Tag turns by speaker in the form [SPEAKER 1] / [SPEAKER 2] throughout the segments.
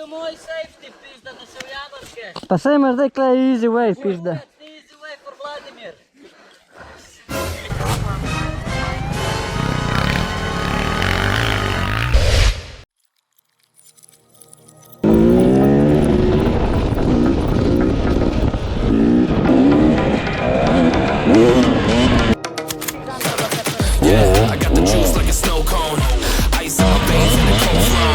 [SPEAKER 1] moj safety, pizda, na se u jamarke.
[SPEAKER 2] Pa sve imaš dekle easy way, pizda.
[SPEAKER 1] Easy way for Vladimir.
[SPEAKER 3] I got the juice like a snow cone. Ice on my veins and a cold flow.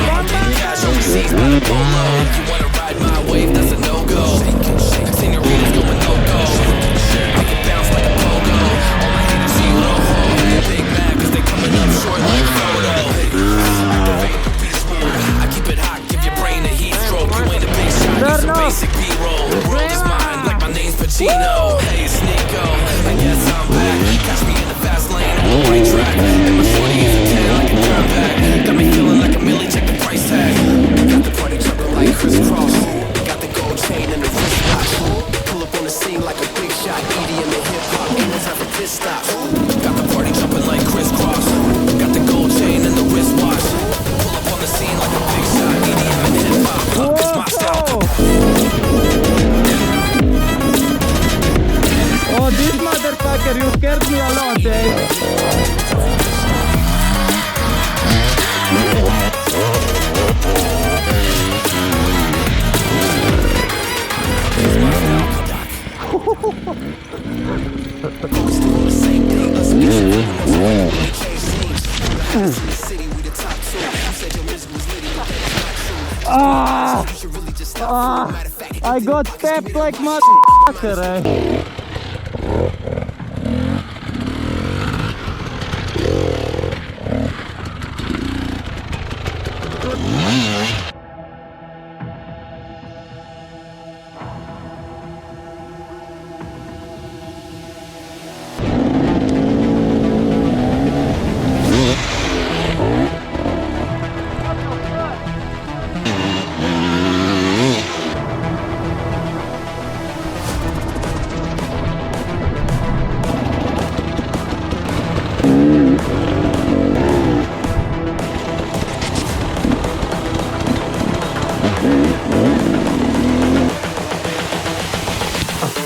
[SPEAKER 3] Cash overseas, not a polo. If you wanna ride my wave, that's a no-go. Senoritas going go-go. I can bounce like a pogo. All my haters see no hope. They're big mad cause they coming up short like photo. Activate the beast mode. I keep it hot, give your brain a heat stroke. You ain't a big shot, you some basic B-roll. The world is mine, like my name's Pacino. Hey, it's Nico, and yes, I'm back. Catch me in the fast lane on the right track. And my shorty is a 10 like a drum bag. Got me feeling like a milli, check the price tag. Got the party jumping like crisscross. Got the gold chain and the wristwatch. Pull up on the scene like a big shot. EDM and hip-hop, ain't no time for pit stops. Got the party jumping like crisscross. Got the gold chain and the wristwatch. Pull up on the scene like a big shot. EDM and hip-hop, it's my style.
[SPEAKER 2] Oh, this motherfucker, you scared me a lot, eh? I got stepped like motherfucker, eh?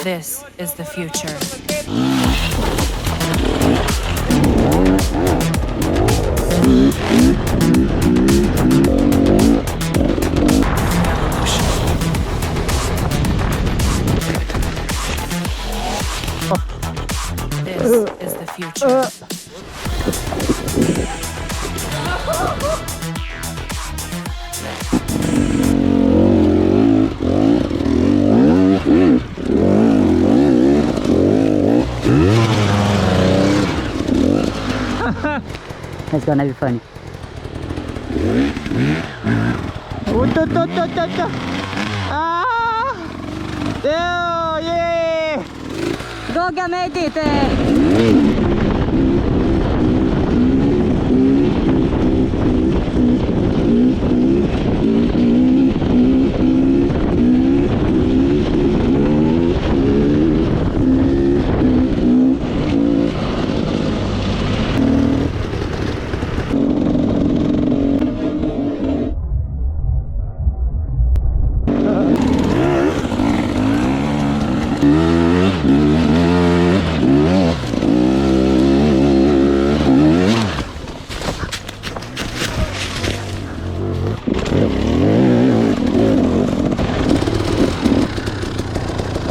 [SPEAKER 4] This is the future. This is the future.
[SPEAKER 2] It's gonna be funny. Ah! Oh, yeah! Koga metite?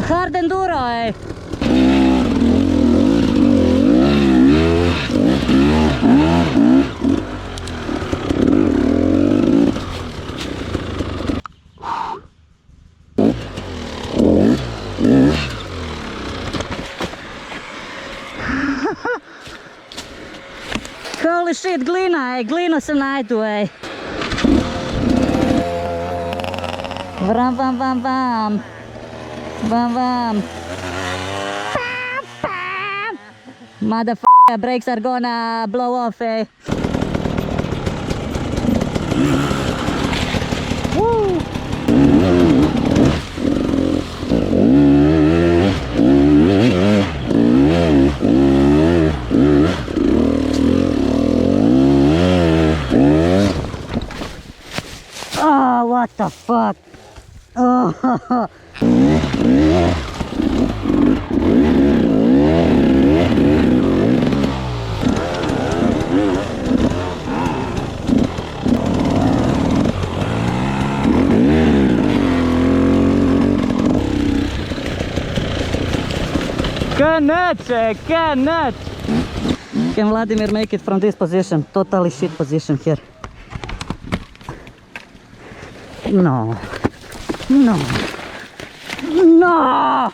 [SPEAKER 2] Hard enduro, eh? Holy shit, glina, glinu sam najdu, ej. Vram, vam, vam, vam. Vam, vam. Motherfucker, brakes are gonna blow off, eh. Woo!
[SPEAKER 5] what the fuck? Oh.
[SPEAKER 2] Cannot!
[SPEAKER 5] Can Vladimir make it from this position? Totally shit position here. No. No. No!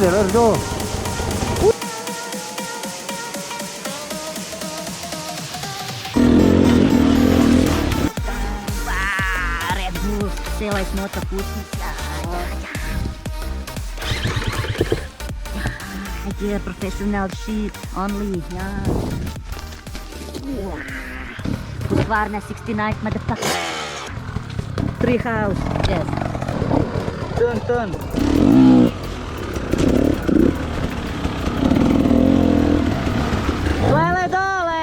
[SPEAKER 2] Let's go.
[SPEAKER 5] Red Bull, select motor pussy. Here, professional shit only. Yeah. Husqvarna 69, motherfucker. Tree house, yes.
[SPEAKER 2] Turn.
[SPEAKER 5] Klele dole!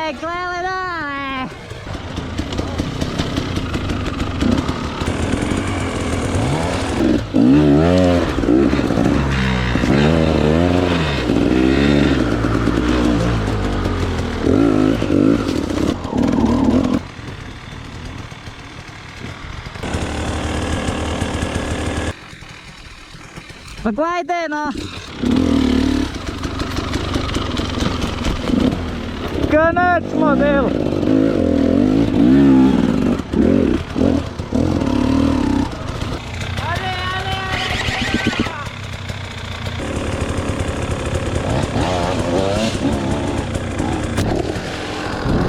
[SPEAKER 5] Pa guajde, no!
[SPEAKER 2] Cannot model.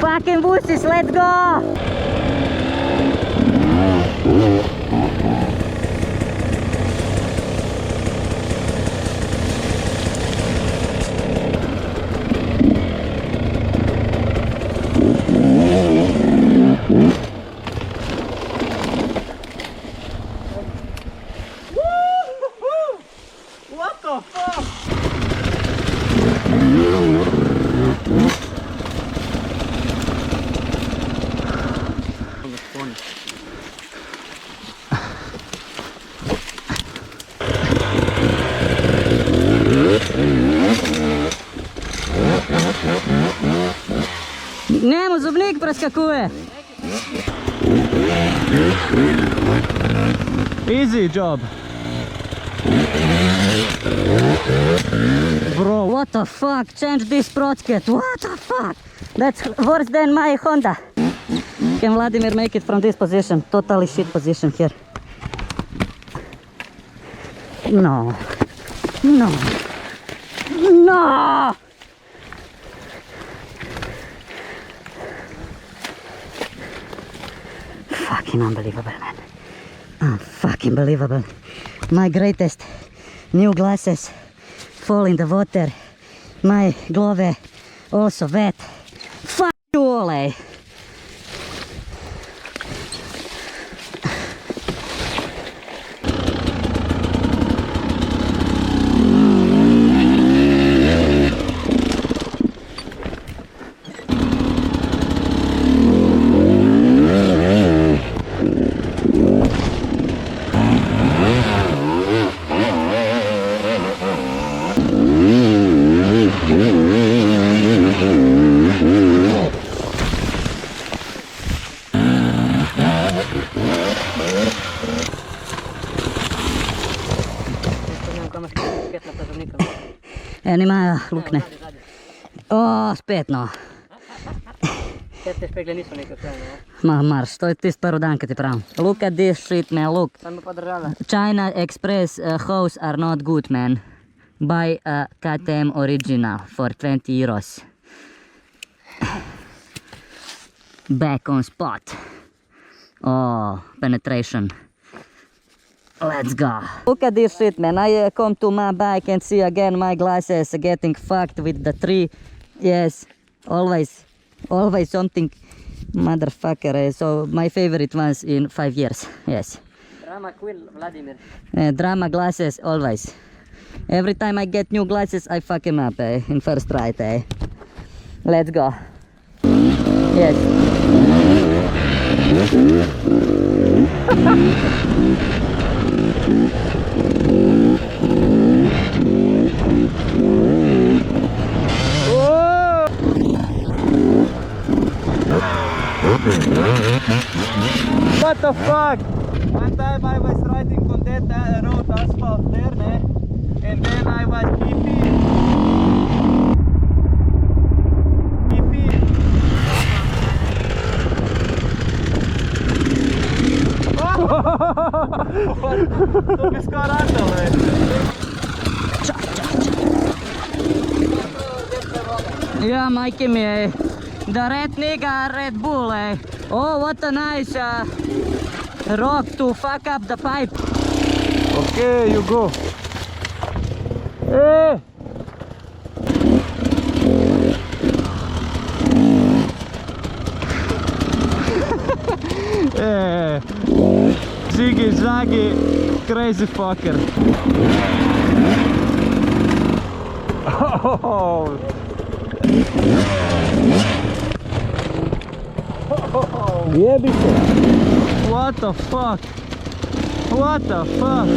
[SPEAKER 5] Fucking busses, let's go!
[SPEAKER 2] What the fuck?
[SPEAKER 5] Njemu zubnik preskakuje.
[SPEAKER 2] Easy job.
[SPEAKER 5] Bro, what the fuck? Change this sprocket. What the fuck? That's worse than my Honda. Can Vladimir make it from this position? Totally shit position here. No. No. No! Fucking unbelievable, man. Unfucking believable. My greatest new glasses fall in the water. My glove also wet. Fuck you, Ole. Nima lukne. O, spet no.
[SPEAKER 1] Te špegle niso neke krajne, ja?
[SPEAKER 5] Ma marš, to je tisto prvo dan, kad ti pravim. Look at this shit, man, look.
[SPEAKER 1] Sam me pa držala.
[SPEAKER 5] China Express hose are not good, man. Buy a KTM original for 20 euros. Back on spot. Oh, penetration. Let's go. Look at this shit, man. I come to my bike and see again my glasses getting fucked with the tree. Yes, always something, motherfucker. So my favorite ones in 5 years. Yes.
[SPEAKER 1] Drama queen Vladimir.
[SPEAKER 5] Drama glasses always. Every time I get new glasses, I fuck him up in first ride. Let's go. Yes.
[SPEAKER 2] What the fuck? One time I was riding on that road asphalt there, and then I was pee-pee. To mi skoratalo je.
[SPEAKER 5] Yeah, Mikey me. The red nigga, Red Bull. Oh, what a nice rock to fuck up the pipe.
[SPEAKER 2] Okay, you go. Hey! Ziggy Zaggy, crazy fucker. Oh. Jebite. What the fuck? What the fuck?